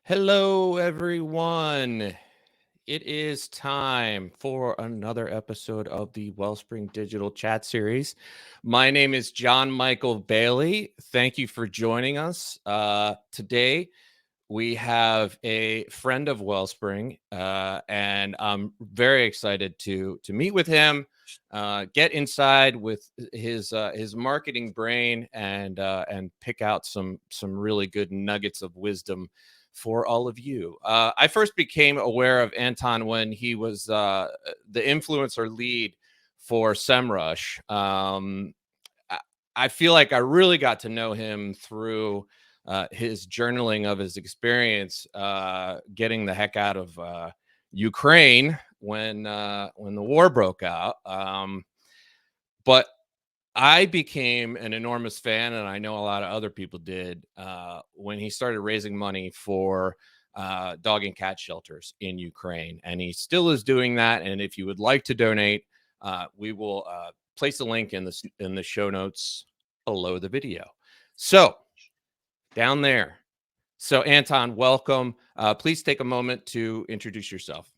Hello, everyone. It is time for another episode of the Wellspring Digital Chat Series. My name is John Michael Bailey. Thank you for joining us. Today, we have a friend of Wellspring, and I'm very excited to meet with him, get inside with his marketing brain, and pick out some really good nuggets of wisdom for all of you. I first became aware of Anton when he was the influencer lead for SEMrush. I, I feel like I really got to know him through his journaling of his experience getting the heck out of Ukraine when the war broke out. But I became an enormous fan, and I know a lot of other people did when he started raising money for dog and cat shelters in Ukraine, and he still is doing that. And if you would like to donate, we will place a link in the show notes below the video. So down there. So Anton, welcome. Please take a moment to introduce yourself.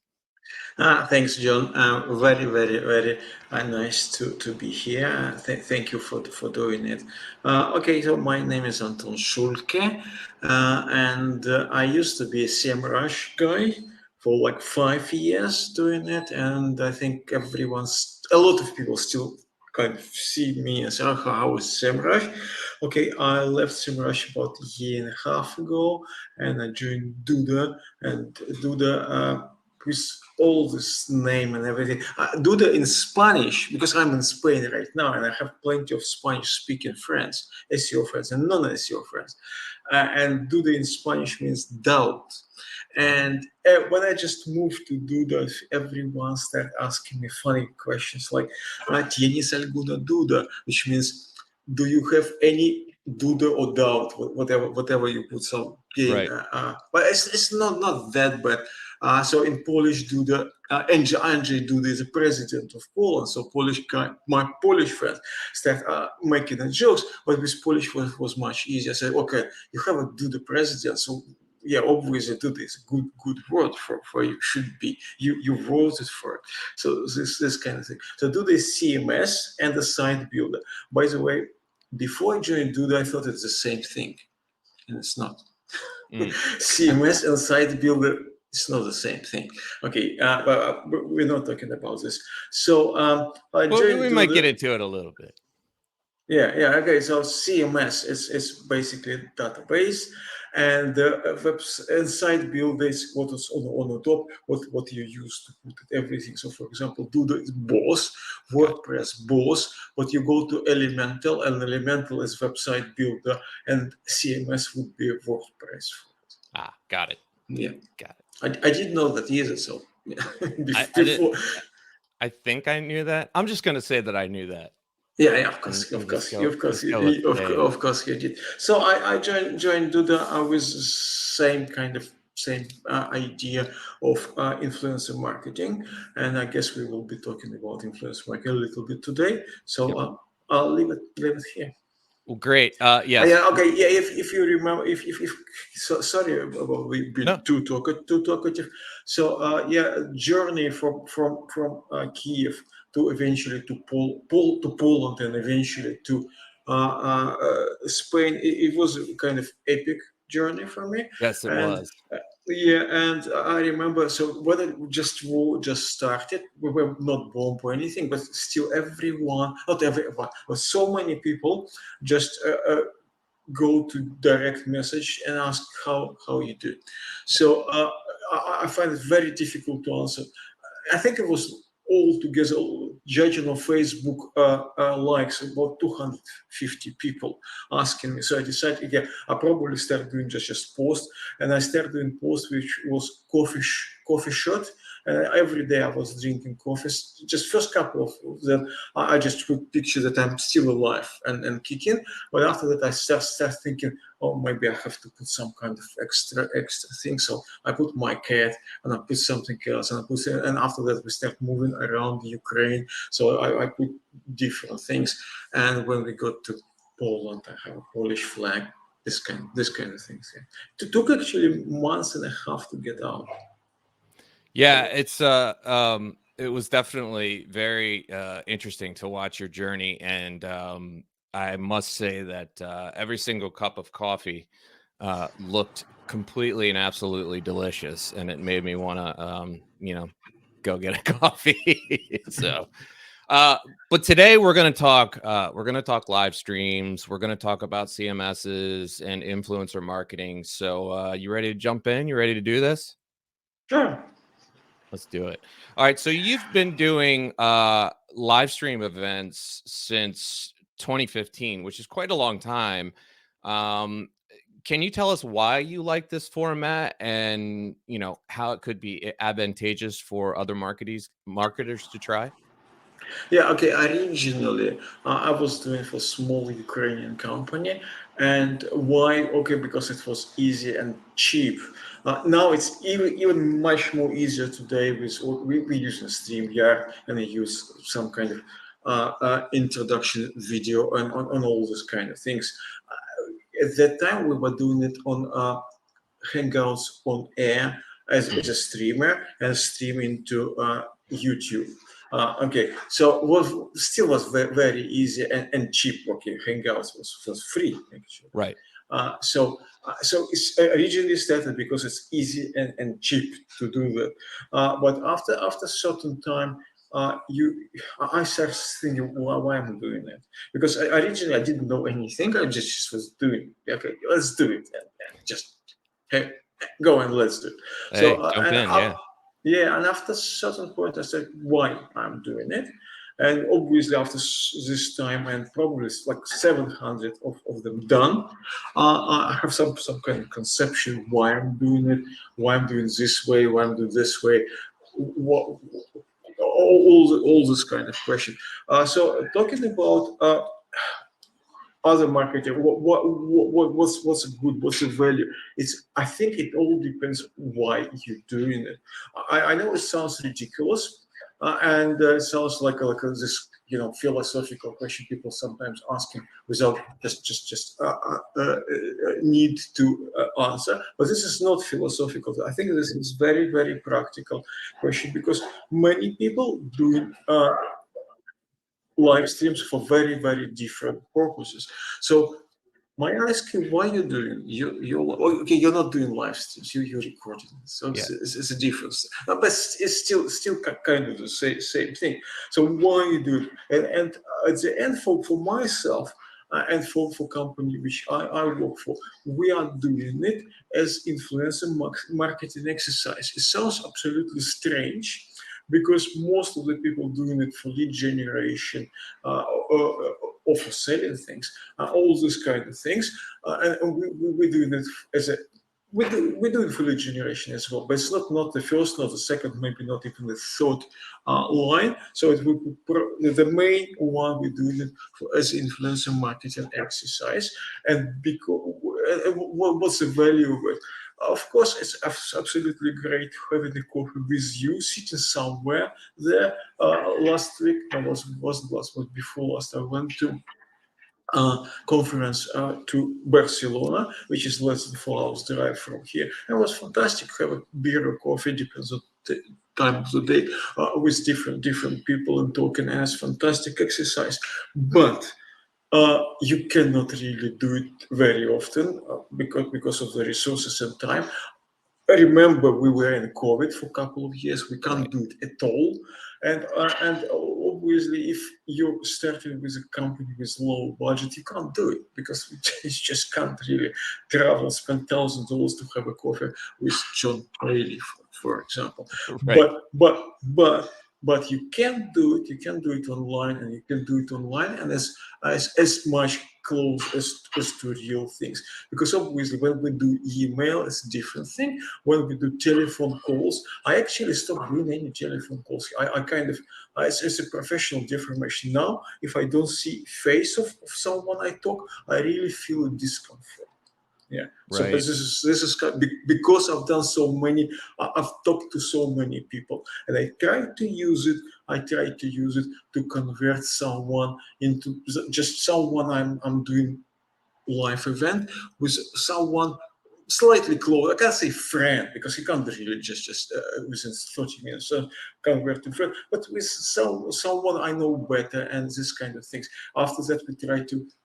Thanks, John. Very nice to be here. Thank you for doing it. Okay, so my name is Anton Shulke, and I used to be a SEMrush guy for like 5 years doing it, and I think a lot of people still kind of see me and say, "Oh, how is SEMrush?" Okay, I left SEMrush about a year and a half ago, and I joined Duda, and Duda. With all this name and everything. Duda in Spanish, because I'm in Spain right now and I have plenty of Spanish speaking friends, SEO friends and non SEO friends. And Duda in Spanish means doubt. And when I just moved to Duda, everyone started asking me funny questions like, ¿Tienes alguna duda? Which means, do you have any duda or doubt, whatever you put. So, Right. but it's not that bad. So in Polish, Duda, Andrzej Duda is the president of Poland. So Polish guy, my Polish friends start making the jokes, but with Polish was much easier. I said, okay, you have a Duda president, so yeah, obviously Duda is a good word for you. Should be you voted for it. So this kind of thing. So Duda is CMS and the site builder. By the way, before I joined Duda, I thought it's the same thing, and it's not. Mm. CMS and site builder is not the same thing. Okay, but we're not talking about this. So I Well, joined we might get Duda. into it a little bit. Yeah. Okay, so CMS is basically a database, and and site builder is what is on the top, what you use to put it, everything. So, for example, Duda is boss, Got WordPress boss, but you go to Elemental, and Elemental is website builder, and CMS would be WordPress. got it. Yeah, Got it. I didn't know that either. So yeah. I did. Before, I think I knew that. I'm just gonna say that I knew that, yeah, of and course, and of just course, go of course, just go with the name. of course, you did. So I joined Duda with same kind of same idea of influencer marketing, and I guess we will be talking about influencer marketing a little bit today. So Yep. I'll leave it here. Well, great. Yes. Yeah, okay. Yeah, if you remember, if so, sorry about being No. too talkative. So yeah, journey from Kiev to eventually to to Poland and eventually to Spain. It was a kind of epic journey for me, Yes, it and was. yeah, and I remember. So when it just war just started, we were not bombed or anything, but still everyone, not everyone, but so many people just go to direct message and ask how you do. So I find it very difficult to answer. I think it was all together, judging on Facebook likes, about 250 people asking me. So I decided, yeah, I probably start doing just post, and I started doing post which was coffee shot. And every day I was drinking coffee. Just first couple of them, I just put picture that I'm still alive and kicking. But after that, I start thinking, oh, maybe I have to put some kind of extra thing. So I put my cat, and I put something else, and after that we start moving around Ukraine. So I put different things, and when we got to Poland, I have a Polish flag. this kind of things. Yeah. It took actually months and a half to get out. Yeah, it was definitely very interesting to watch your journey, and I must say that every single cup of coffee looked completely and absolutely delicious, and it made me want to, go get a coffee. So, uh, but today we're gonna talk live streams. We're gonna talk about CMSs and influencer marketing. So, you ready to jump in? You ready to do this? Sure. Let's do it. All right. So you've been doing live stream events since 2015, which is quite a long time. Um, can you tell us why you like this format and how it could be advantageous for other marketers to try? Yeah, okay. Originally, I was doing for small Ukrainian company, and why? Okay, because it was easy and cheap. Now it's even much more easier today with we use a StreamYard and we use some kind of introduction video and on all those kind of things. At that time, we were doing it on Hangouts on air as a streamer and streaming to YouTube. Okay, so was very easy and cheap. Okay, Hangouts was free actually. Right. So it's originally started because it's easy and cheap to do that. But after certain time, you I started thinking why am I doing that? Because originally I didn't know anything. I just was doing. Okay, let's do it and just hey, go and let's do it. So Hey, jump in. Yeah. yeah, and after a certain point, I said why I'm doing it, and obviously after this time and probably it's like 700 of them done, I have some kind of conception why I'm doing it, why I'm doing this way, why I'm doing this way, what all this kind of question. So talking about other marketing, what's good, what's the value? It's I think it all depends why you're doing it. I know it sounds ridiculous, and it sounds like this philosophical question people sometimes asking without need to answer. But this is not philosophical. I think this is very practical question because many people doing live streams for very different purposes. So may I ask you why you're doing okay? You're not doing live streams. You're recording. So Yeah. it's a difference, but it's still kind of the same thing. So why you do it? And at the end, for myself. And for company which I work for, we are doing it as influencer marketing exercise. It sounds absolutely strange because most of the people doing it for lead generation or for selling things, all those kind of things, and we're doing it as a we do it for lead generation as well, but it's not the first, not the second, maybe not even the third line. So it will be the main one we're doing it for, as influencer marketing exercise. And because what's the value of it? Of course, it's absolutely great having a coffee with you, sitting somewhere there. Last week, wasn't last week, before last, I went to conference to Barcelona, which is less than 4 hours drive from here. And it was fantastic. Have a beer or coffee, depends on the time of the day, with different people and talking. And it's fantastic exercise. But you cannot really do it very often because of the resources and time. I remember we were in COVID for a couple of years. We can't Right. do it at all, and obviously, if you're starting with a company with low budget, you can't do it because you just can't really travel, spend $1,000 to have a coffee with John Paley, for example. Right. But you can do it. You can do it online, and you can do it online, and as much close as to real things. Because obviously, when we do email, it's a different thing. When we do telephone calls, I actually stopped doing any telephone calls. I kind of it's a professional deformation now. If I don't see face of someone I talk, I really feel a discomfort. Yeah. So, but Right. this is because I've done so many. I've talked to so many people, and I try to use it. I try to use it to convert someone into just someone I'm doing live event with someone slightly close. I can't say friend because you can't really just within 30 minutes convert to friend, but with someone I know better and this kind of things. After that,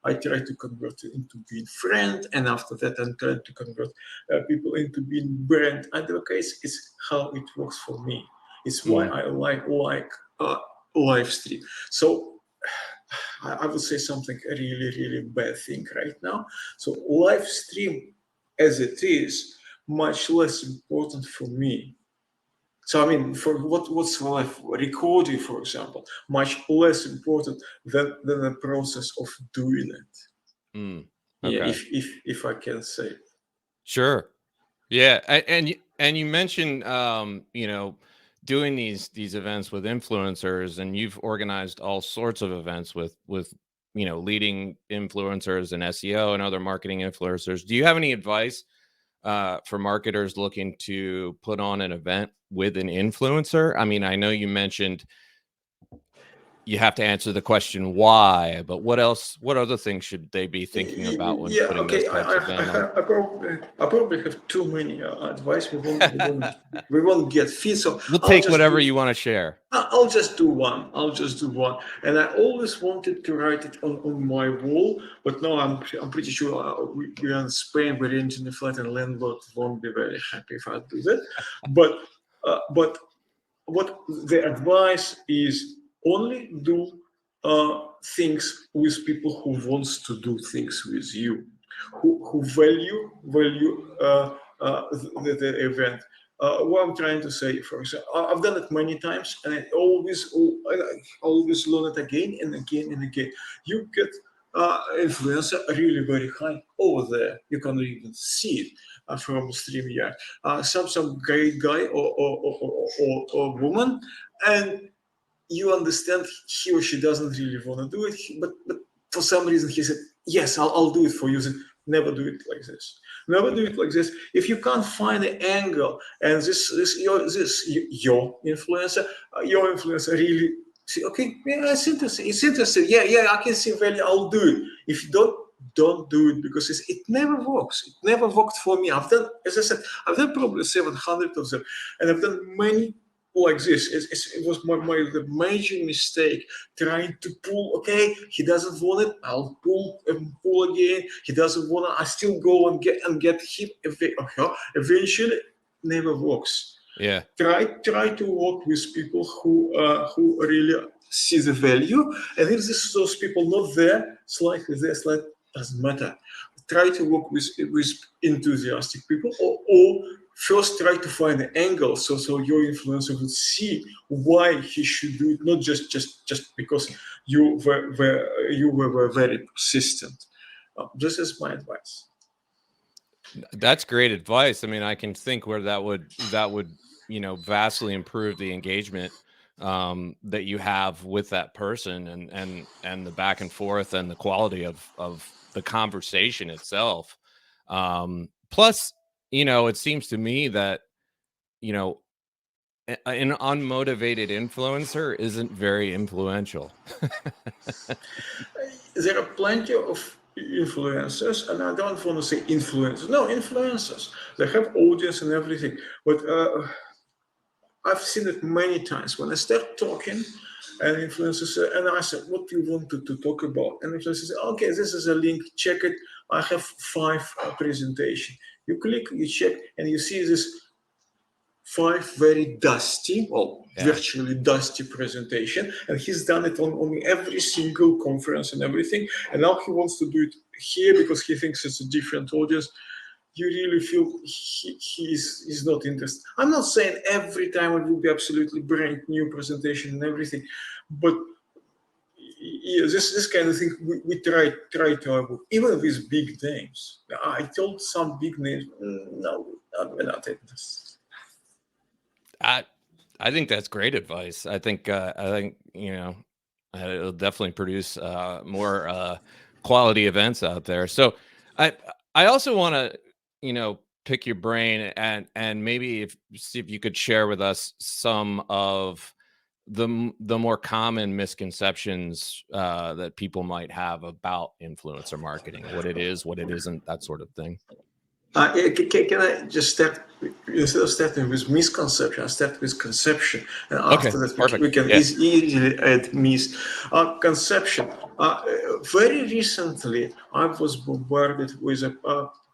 I try to convert it into being friend, and after that, I'm trying to convert people into being brand advocates. It's how it works for me. It's why Mm, I like live stream. So I would say something really bad thing right now. So live stream as it is much less important for me. So I mean, for what's live recording, for example, much less important than the process of doing it. mm, Yeah, okay. if I can say. Sure. Yeah, and you mentioned doing these events with influencers, and you've organized all sorts of events with leading influencers and SEO and other marketing influencers. Do you have any advice for marketers looking to put on an event with an influencer? I mean, I know you mentioned you have to answer the question why, but what else? What other things should they be thinking about when Yeah, putting those okay. types of event on? I probably have too many advice. We won't get fit. So We'll I'll take just whatever do you want to share. I'll just do one. I'll just do one. And I always wanted to write it on my wall, but now I'm pretty sure we are in Spain. We're renting a flat, and landlord won't be very happy if I do that. But what the advice is, only do things with people who wants to do things with you, who value the event. What I'm trying to say, for example, I've done it many times, and I always learn it again and again and again. You get influencer really very high over there. You can even see it from StreamYard. Some great guy or woman, and you understand he or she doesn't really want to do it, but for some reason he said, "Yes, I'll do it for you." Never do it like this. Never do it like this. If you can't find an angle, and your influencer, really see, okay, yeah, it's interesting. It's interesting. Yeah, I can see value. I'll do it. If you don't do it because it never works. It never worked for me. I've done, as I said, I've done probably 700 of them, and I've done many like this. It was the major mistake trying to pull. Okay, he doesn't want it. I'll pull and pull again. He doesn't want it. I still go and get him. Eventually, never works. Yeah. Try to work with people who really see the value, and if those people not there, slightly there, slightly doesn't matter. Try to work with enthusiastic people, or first try to find an angle so your influencer would see why he should do it, not just because you were very persistent. This is my advice. That's great advice. I mean, I can think where that would vastly improve the engagement that you have with that person, and the back and forth and the quality of the conversation itself. Plus, it seems to me that you know an unmotivated influencer isn't very influential. There are plenty of influencers, and I don't want to say influencers. No, influencers. They have audience and everything, but I've seen it many times when I start talking, and influencers say, and I said, "What do you want to talk about?" And influencers say, "Okay, this is a link. Check it. I have 5 presentation." You click, you check, and you see this 5 very dusty, well, Yeah. virtually dusty presentation, and he's done it on every single conference and everything, and now he wants to do it here because he thinks it's a different audience. You really feel he's not interested. I'm not saying every time it will be absolutely brand new presentation and everything, but yeah, this kind of thing we try to avoid, even with big names. I told some big names, no, we're not interested. I I think that's great advice. I think it'll definitely produce more quality events out there. So I I also want to pick your brain and maybe if see if you could share with us some of the more common misconceptions that people might have about influencer marketing, what it is, what it isn't, that sort of thing. Can I just start, instead of starting with misconception, I start with conception, and Okay, after that perfect. we can Yeah. easily add conception. Very recently, I was bombarded with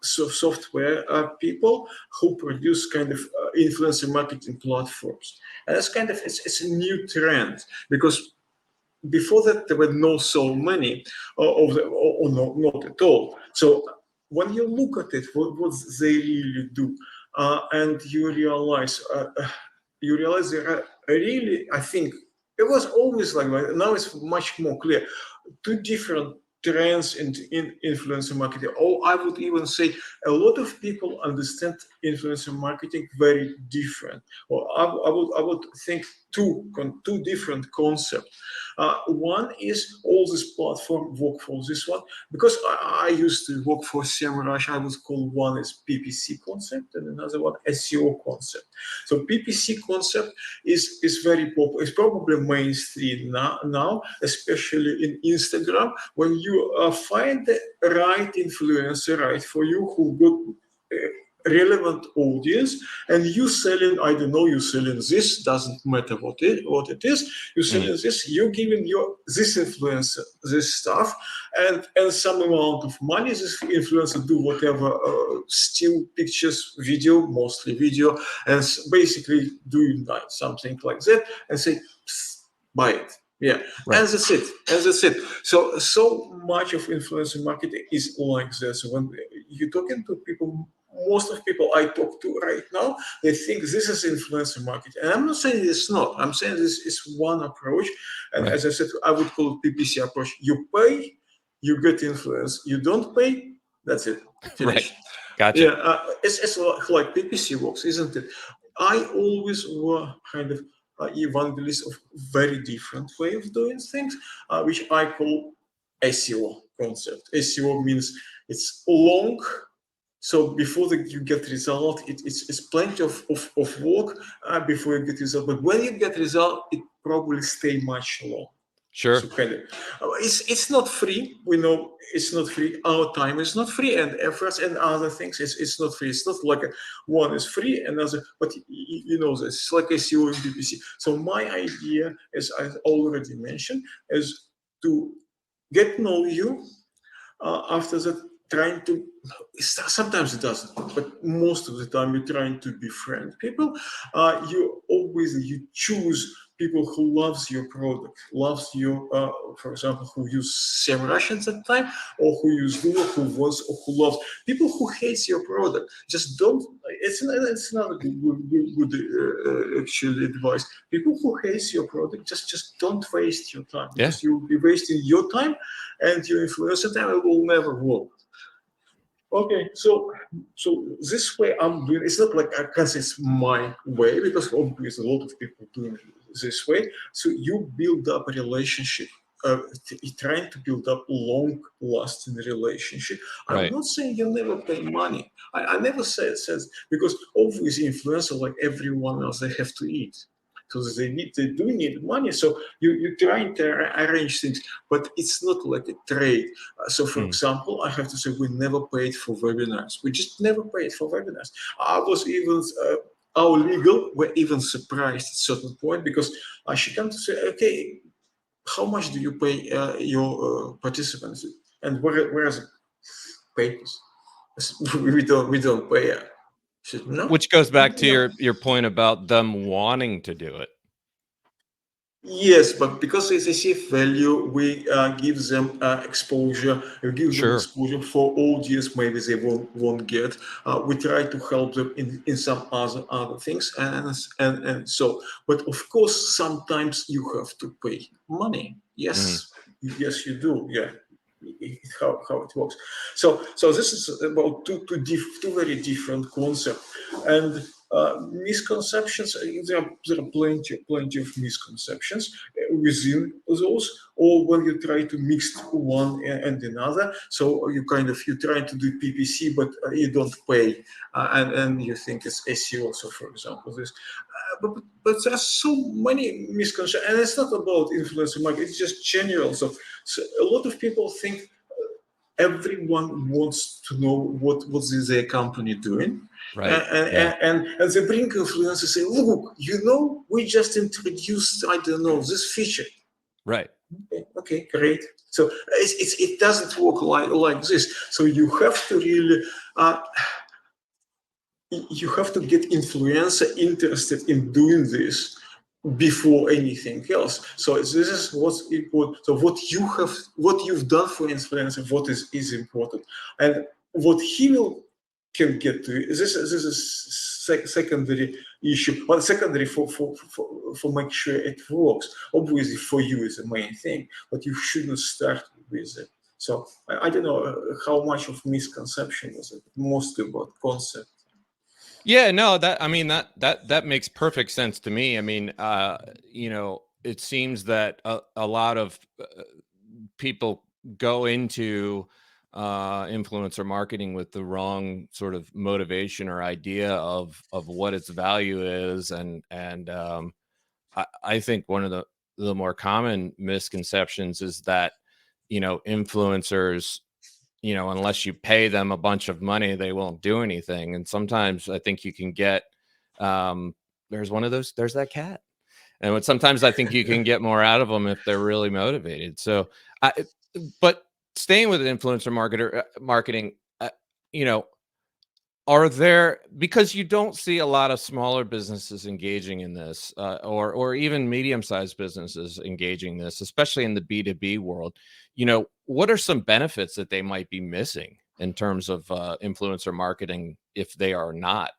software people who produce kind of influencer marketing platforms, and that's kind of it's a new trend because before that there were no so many of the, or no, not at all. So when you look at it, what they really do, and you realize there are really, I think it was always like that. Now it's much more clear. Two different trends in influencer marketing. Or I would even say a lot of people understand influencer marketing very different. Or I would think two different concepts. One is all this platform work for this one because I used to work for SEMrush. I would call one as PPC concept and another one SEO concept. So PPC concept is very popular. It's probably mainstream now, especially in Instagram, when you find the right influencer, right for you, who got relevant audience, and you selling, I don't know, you selling this, doesn't matter what it is, you selling this, you're giving your this influencer this stuff, and some amount of money. This influencer do whatever, still pictures, video, mostly video, and basically doing like something like that, and say, buy it. Yeah, Right. and that's it. And that's it. So much of influencer marketing is like this. When you're talking to people, most of people I talk to right now, they think this is influencer marketing. And I'm not saying it's not. I'm saying this is one approach. And Right. as I said, I would call it PPC approach. You pay, you get influence. You don't pay, that's it. Finished. Right. Gotcha. Yeah, it's like PPC works, isn't it? I always were kind of evangelist of very different way of doing things, which I call SEO concept. SEO means it's long, so before you get result, it's plenty of work before you get result. But when you get result, it probably stay much long. Sure. So kind of, it's not free. We know it's not free. Our time is not free, and efforts and other things. It's not free. It's not like one is free, another. But you know this. It's like SEO and PPC. So my idea, as I already mentioned, is to get to know you. After that, trying to, sometimes it doesn't, but most of the time you're trying to befriend people. You choose people who loves your product, loves your, for example, who use SEMrush at that time, or who use Duda, who wants, or who loves. People who hates your product, just don't. It's another good actually advice. People who hates your product, just don't waste your time, because you'll be wasting your time and your influencer time. It will never work. Okay, so this way I'm doing. It's not like I can say it's my way, because obviously a lot of people doing it this way. So you build up a relationship, trying to build up long-lasting relationship. Right. I'm not saying you never pay money. I never says, because obviously influencer, like everyone else, they have to eat. So they do need money. So you trying to arrange things, but it's not like a trade. So, for example, I have to say we never paid for webinars. We just never paid for webinars. I was even our legal were even surprised at a certain point, because she came to say, okay, how much do you pay your participants, and where is the papers? We don't pay. Said, no. Which goes back to No. your point about them wanting to do it. Yes, but because it's a safe value, we give them exposure. We give them exposure for audience maybe they won't get. We try to help them in some other things, and so. But of course, sometimes you have to pay money. Yes, yes, you do. Yeah. How it works. So this is about two very different concepts, and Misconceptions, there are plenty of misconceptions within those, or when you try to mix one and another. So you try to do PPC, but you don't pay, and you think it's SEO. So, for example, this. But there are so many misconceptions, and it's not about influencer marketing. It's just general. So a lot of people think everyone wants to know what is their company doing. Right. Yeah. And they bring influencers and say, look, we just introduced, I don't know, this feature. Right. Okay, great. So it doesn't work like this. So you have to really get influencer interested in doing this before anything else. So this is what's important. So what you've done for influencer, what is important, and what he can get to. This is secondary issue, but secondary for make sure it works. Obviously, for you is the main thing, but you shouldn't start with it. So I don't know how much of misconception is it. Mostly about concept. Yeah, no, that makes perfect sense to me. I mean, it seems that a lot of people go into influencer marketing with the wrong sort of motivation or idea of what its value is, and I think one of the more common misconceptions is that influencers, unless you pay them a bunch of money, they won't do anything. And sometimes I think you can get, there's that cat. And sometimes I think you can get more out of them if they're really motivated. So, but staying with influencer marketing, are there, because you don't see a lot of smaller businesses engaging in this, or even medium-sized businesses engaging this, especially in the B2B world, what are some benefits that they might be missing in terms of influencer marketing if they are not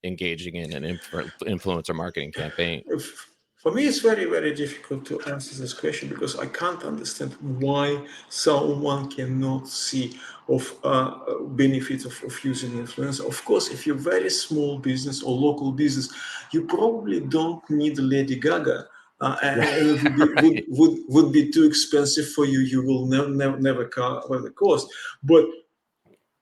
engaging in an influencer marketing campaign? For me, it's very, very difficult to answer this question because I can't understand why someone cannot see of benefits of using influencer. Of course, if you're a very small business or local business, you probably don't need Lady Gaga. And it would be too expensive for you. You will never cover the cost. But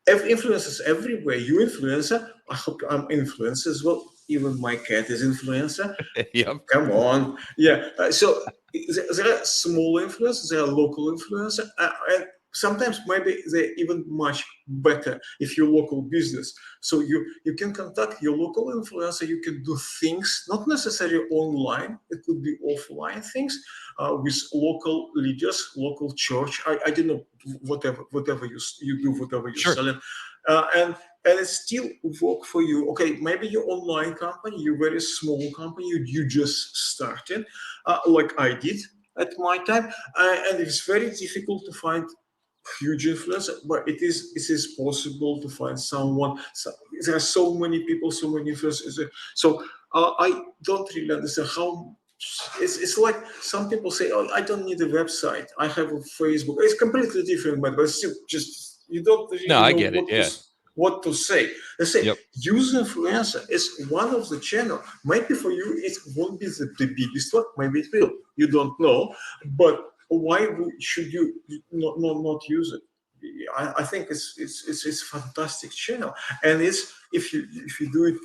influencers everywhere. You influencer. I hope I'm influencer as well. Even my cat is influencer. Yep. Come on. Yeah. So there are small influencers, there are local influencers, and sometimes maybe they're even much better if you're local business. So you can contact your local influencer, you can do things, not necessarily online, it could be offline things with local leaders, local church. I don't know, whatever you do, whatever you're Sure. selling. And it still work for you. Okay, maybe your online company, you're very small company, you just started, like I did at my time, and it's very difficult to find huge influence, but it is possible to find someone. So, there are so many people, so many influencers. So I don't really understand how. It's like some people say, "Oh, I don't need a website. I have a Facebook." It's completely different, but still, just you don't No, really I know get it. Yeah. what to say. They say Yep. use influencer is one of the channel. Maybe for you it won't be the biggest one. Maybe it will. You don't know, but why should you not use it? I think it's fantastic channel, and it's if you do it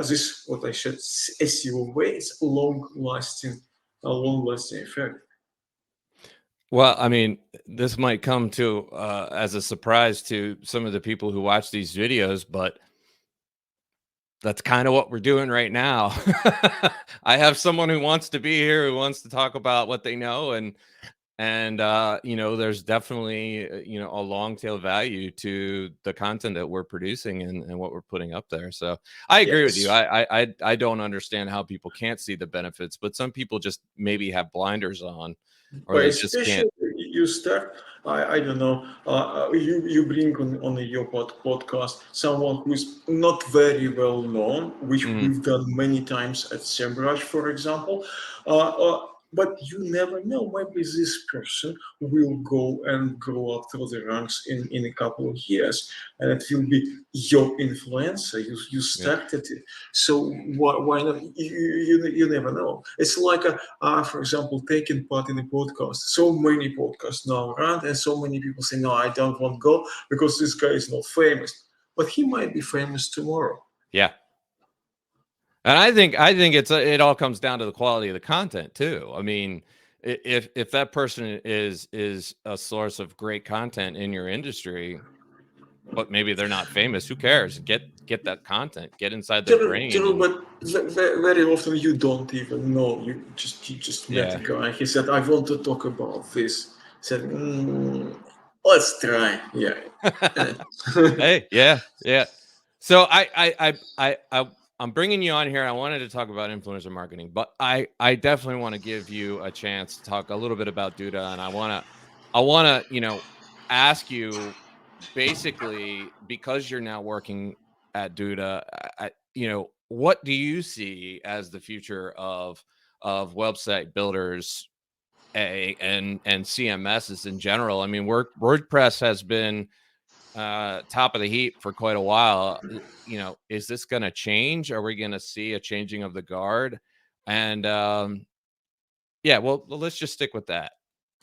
this what I said SEO way, it's a long lasting effect. Well, I mean, this might come to as a surprise to some of the people who watch these videos, but that's kind of what we're doing right now. I have someone who wants to be here, who wants to talk about what they know, and there's definitely a long tail value to the content that we're producing and what we're putting up there. So I agree with you. Yes, I don't understand how people can't see the benefits, but some people just maybe have blinders on, or but they just can't. especially you start. I don't know. You bring on your podcast someone who's not very well known, which Mhm. we've done many times at SEMrush, for example. but you never know. Maybe this person will go and grow up through the ranks in a couple of years, and it will be your influencer. You Yeah. started it, so why not? You never know. It's like for example, taking part in a podcast. So many podcasts now run, and so many people say, "No, I don't want to go because this guy is not famous," but he might be famous tomorrow. Yeah. And I think it all comes down to the quality of the content too. I mean, if that person is a source of great content in your industry, but maybe they're not famous, who cares? Get that content, get inside their brain, and But very often you don't even know. You just met a yeah. guy. He said, "I want to talk about this." Said, "Let's try." Yeah. Hey, yeah, yeah. So I'm bringing you on here. I wanted to talk about influencer marketing, but I definitely want to give you a chance to talk a little bit about Duda, and I wanna ask you basically, because you're now working at Duda, what do you see as the future of website builders and CMSs in general? I mean, WordPress has been top of the heap for quite a while. Is this going to change? Are we going to see a changing of the guard? And yeah, well, let's just stick with that.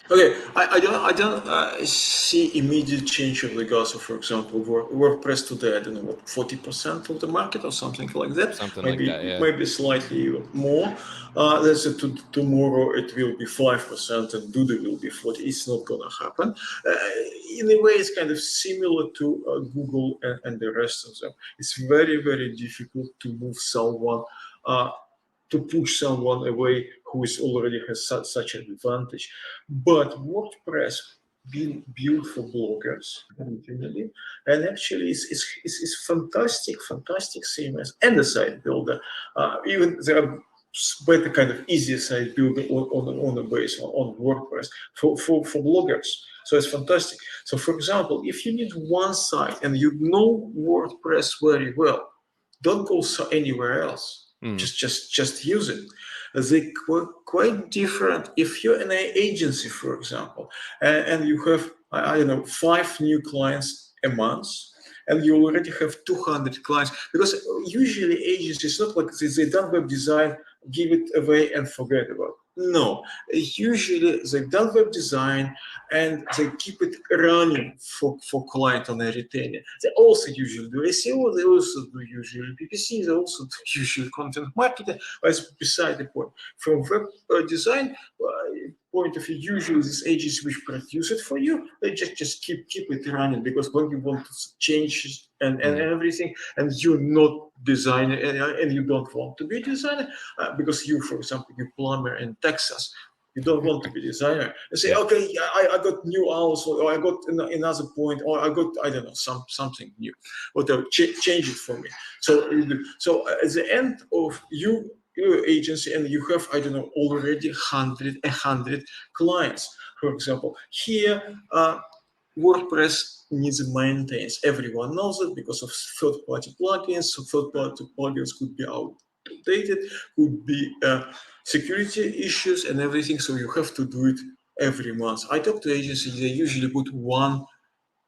Okay, I don't see immediate change of the guard. So, for example, WordPress today, I don't know what 40% of the market or something like that. Something like Maybe that. Yeah. maybe slightly more. Let's say tomorrow it will be 5% and Duda will be 40. It's not gonna happen. In a way, it's kind of similar to Google and the rest of them. It's very difficult to move someone. Uh, to push someone away who is already has such an advantage. But WordPress being built for bloggers originally, and actually is fantastic CMS and a site builder. Even there are better kind of easier site builder on a base on WordPress for bloggers. So it's fantastic. So for example, if you need one site and you know WordPress very well, don't go anywhere else. Mm, Just use it. They quite different. If you're an agency, for example, and you have I don't know 5 new clients a month, and you already have 200 clients, because usually agencies not like they done web design, give it away and forget about it. No, usually they done web design and they keep it running for client on a retainer. They also usually do SEO, they also do usually PPC, they also do usually content marketing, but it's beside the point. From web design point of view, usually this agency which produce it for you, they just keep it running, because when you want to change and mm, everything, and you're not designer and you don't want to be a designer, because you, for example, you plumber in Texas, you don't want to be designer and say, yeah. okay, I got new hours, or I got another point, or I got, I don't know, something new, whatever, change it for me. So at the end of your agency, and you have, I don't know, already 100 clients, for example, here WordPress needs maintenance. Everyone knows it because of third-party plugins. So third-party plugins could be outdated, could be security issues and everything. So you have to do it every month. I talk to agencies; they usually put 1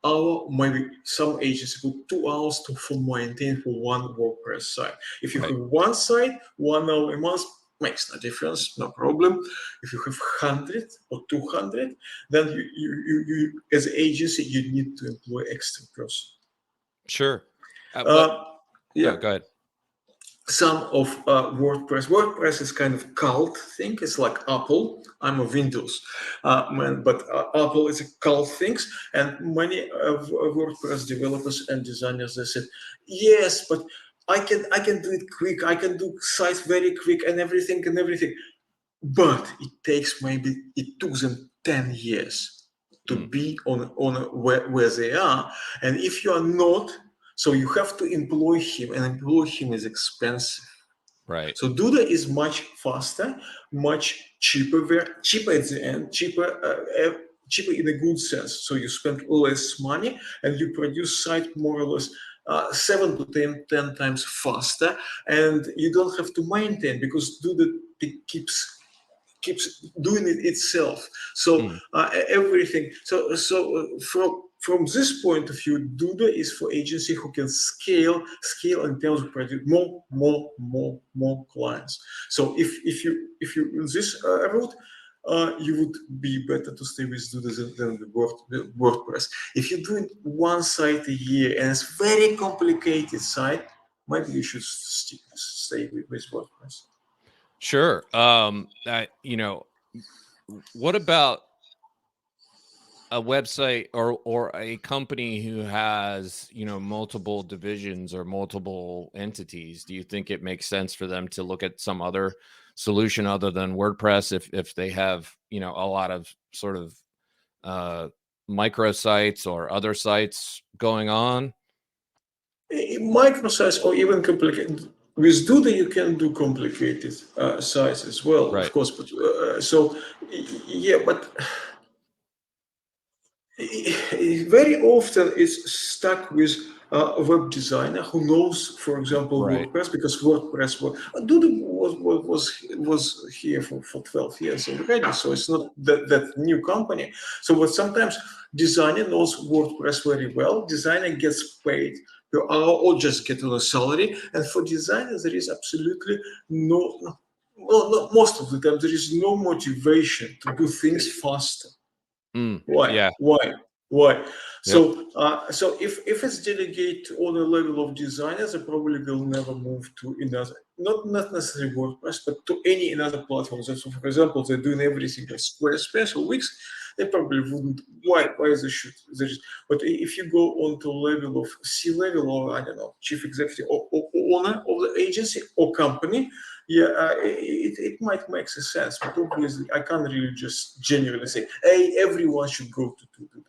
hour, maybe some agencies put 2 hours for maintain for one WordPress site. If you Right. have one site, 1 hour a month makes no difference, no problem. If you have 100 or 200, then you as an agency, you need to employ extra person. Sure. But Uh, yeah, no, go ahead. some of WordPress is kind of cult thing. It's like Apple. I'm a Windows man, but Apple is a cult things, and many of WordPress developers and designers, they said, yes, but I can do it quick. I can do sites very quick and everything. But it took them 10 years to Mm, be on where they are, and if you are not, so you have to employ him, and employ him is expensive. right. So Duda is much faster, much cheaper, cheaper at the end, cheaper in a good sense. So you spend less money and you produce site more or less 7 to 10 times faster, and you don't have to maintain, because Duda keeps keeps doing it itself. So everything. From this point of view, Duda is for agency who can scale in terms of produce more clients. So if you in this route, you would be better to stay with Duda than the WordPress. If you're doing one site a year and it's very complicated site, maybe you should stay with WordPress. Sure. What about a website or a company who has, multiple divisions or multiple entities? Do you think it makes sense for them to look at some other solution other than WordPress if they have, a lot of sort of microsites or other sites going on? Microsites or even complicated. With Duda, you can do complicated sites as well, of Right. course. But but very often it's stuck with a web designer who knows, for example, Right. WordPress, because WordPress Duda was here for 12 years already, so it's not that new company. So what sometimes designer knows WordPress very well, designer gets paid per hour or just get on a salary, and for designers there is absolutely no, well, no, most of the time there is no motivation to do things faster. Why? Yeah. Why? Why? Yep. So if it's delegated on a level of designers, they probably will never move to another, not necessarily WordPress, but to any another platform. So, for example, they're doing everything like Squarespace or Wix. They probably wouldn't. Why they should? But if you go on to level of C-level or I don't know, chief executive or owner of the agency or company, it might make sense. But obviously, I can't really just genuinely say, hey, everyone should go to that.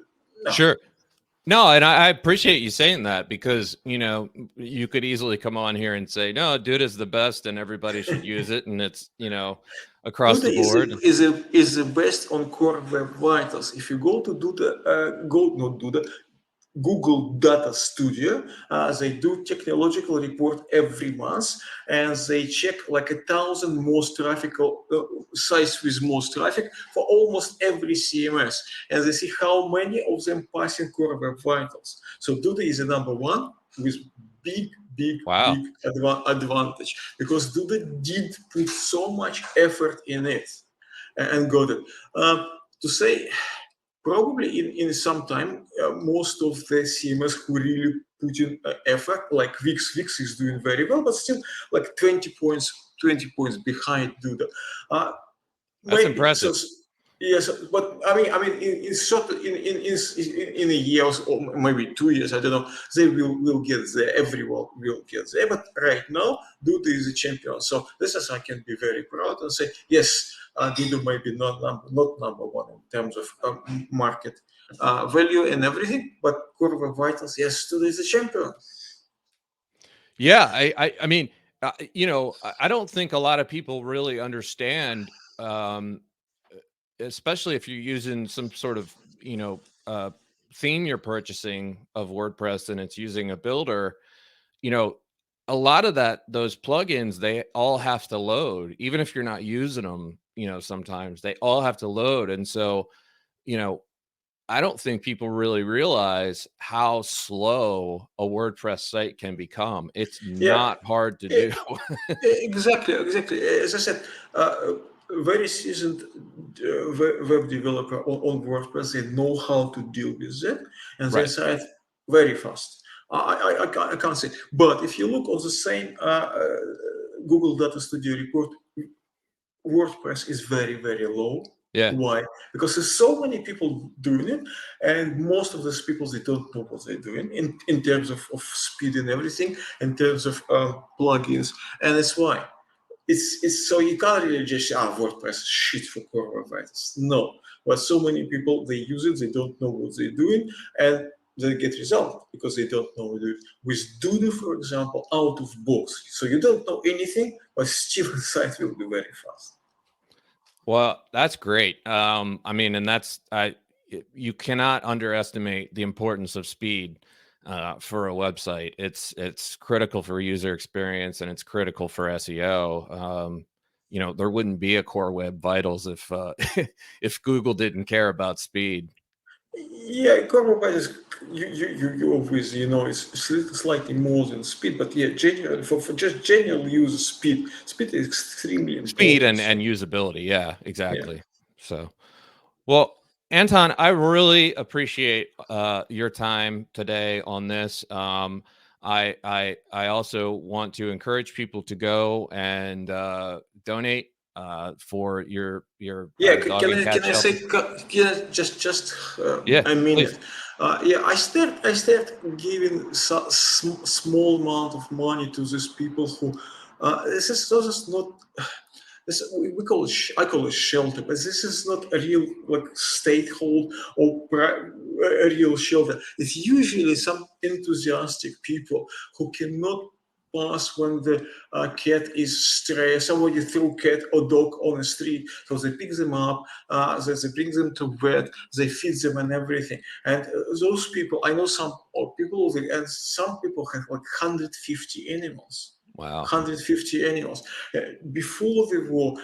No. Sure. No, and I appreciate you saying that because, you could easily come on here and say, no, Dude is the best and everybody should use it. And it's, across Duda the board. is the best on core web vitals. If you go to Google Data Studio. They do technological report every month, and they check like 1,000 most traffic sites with most traffic for almost every CMS, and they see how many of them passing Core Web Vitals. So Duda is the number one with big Wow. advantage because Duda did put so much effort in it and got it. To say probably in some time, most of the CMS who really put in effort, like Wix is doing very well, but still like 20 points behind Duda. That's Maybe so. impressive. Yes, but in a year or maybe 2 years, I don't know. They will get there. Everyone will get there. But right now, Duda is a champion. So this is I can be very proud and say yes. Duda may be not number one in terms of market value and everything, but Core Web Vitals, yes, Duda is a champion. Yeah. I mean, I don't think a lot of people really understand, especially if you're using some sort of, theme you're purchasing of WordPress and it's using a builder, you know, a lot of those plugins, they all have to load, even if you're not using them, sometimes they all have to load. And so, you know, I don't think people really realize how slow a WordPress site can become. It's Yeah, not hard to eh, do. exactly. As I said, very seasoned web developer on WordPress, they know how to deal with it, and they Right. site very fast. I can't say, but if you look on the same Google Data Studio report, WordPress is very low. Yeah. Why? Because there's so many people doing it, and most of those people they don't know what they're doing in terms of speed and everything, in terms of plugins, and that's why it's so you can't really just say, WordPress is shit for core web vitals. No, but so many people they use it, they don't know what they're doing, and they get result because they don't know what to do. With Duda, for example, out of box, so you don't know anything, but still the site will be very fast. Well, that's great. I mean, and you cannot underestimate the importance of speed for a website. It's critical for user experience and it's critical for SEO. there wouldn't be a Core Web Vitals if if Google didn't care about speed. Yeah, Core Web is you obviously it's slightly more than speed, but yeah, general for just general use speed is extremely Speed important. and usability. Yeah, Yeah. exactly. So, well, Anton, I really appreciate your time today on this. I also want to encourage people to go and donate for your Yeah, dog and can cat I say shelter. just Yeah, a please. minute? Yeah, I start giving small amount of money to these people who this is not this we call it I call it shelter, but this is not a real like state hold or a real shelter. It's usually some enthusiastic people who cannot pass when the cat is stray. Somebody threw cat or dog on the street, so they pick them up, they bring them to vet, they feed them and everything. And those people, I know some people, and some people have like 150 animals. Wow. 150 animals. Before the war,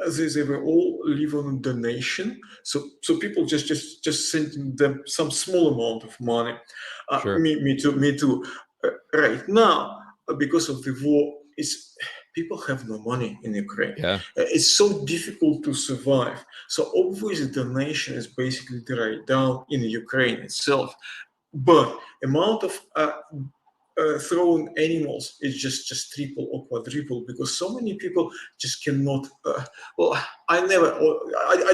they were all live on donation. So people just sending them some small amount of money. Sure. Me too. Right now, because of the war, it's people have no money in Ukraine. Yeah. It's so difficult to survive. So obviously, donation is basically dried down in Ukraine itself. But amount of thrown animals is just triple or quadruple because so many people just cannot. Well, I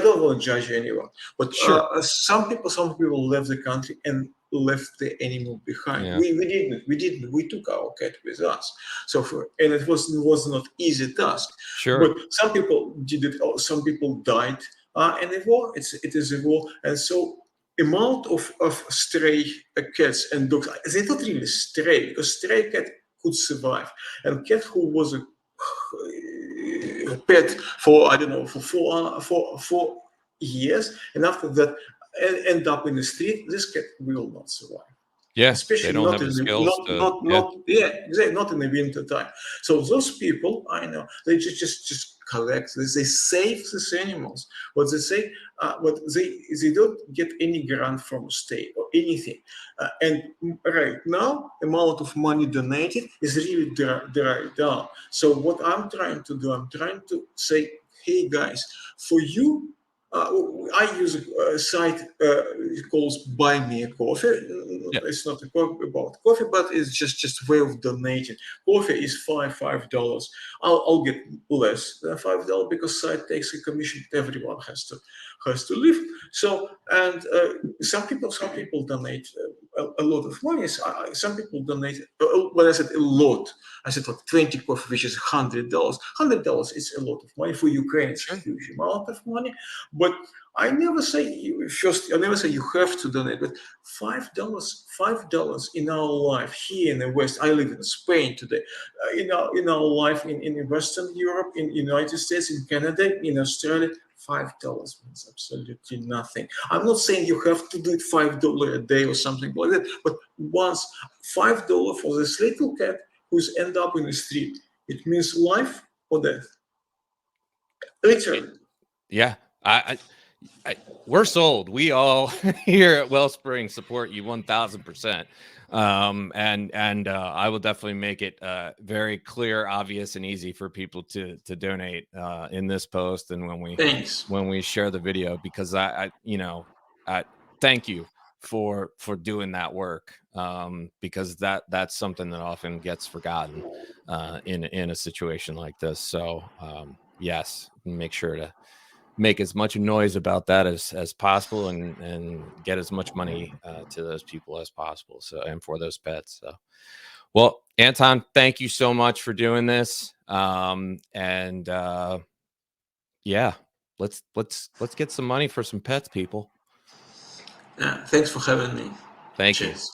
don't want to judge anyone, but Sure. some people left the country and left the animal behind. Yeah. We didn't. We took our cat with us. And it was not easy task. Sure. But some people did it. Some people died. And the war, it is a war, and so amount of stray cats and dogs. They're not really stray because stray cat could survive, and cat who was a pet for I don't know for 4 years, and after that end up in the street. This cat will not survive, Yeah. They especially don't not have in the the skills to. Yeah. yeah, exactly, not in the winter time. So those people I know, they just collect this, they save these animals. What they say, what they don't get any grant from state or anything. And right now amount of money donated is really dried down. So what I'm trying to do, I'm trying to say, hey guys, for you, uh, I use a site called Buy Me a Coffee. Yeah. It's not about coffee, but it's just way of donating. Coffee is $5. I'll get less than $5 because site takes a commission. Everyone has to live. So and some people donate a lot of money. Some people donate. When I said a lot, I said like 20 coffee, which is $100. $100 is a lot of money for Ukraine. It's a Sure. huge amount of money. But I never say first. I never say you have to donate. But $5 in our life here in the West. I live in Spain today. In our life in Western Europe, in United States, in Canada, in Australia. $5 means absolutely nothing. I'm not saying you have to do it $5 a day or something like that, but once $5 for this little cat who's end up in the street, it means life or death. Literally. Yeah. We're sold. We all here at Wellspring support you 1000%. And I will definitely make it very clear, obvious, and easy for people to donate in this post and Thanks. when we share the video, because I thank you for doing that work, because that's something that often gets forgotten in a situation like this. So yes, make sure to make as much noise about that as possible and get as much money to those people as possible, so, and for those pets. So, well, Anton, thank you so much for doing this, and yeah, let's get some money for some pets, people. Thanks for having me. Thank you. Cheers.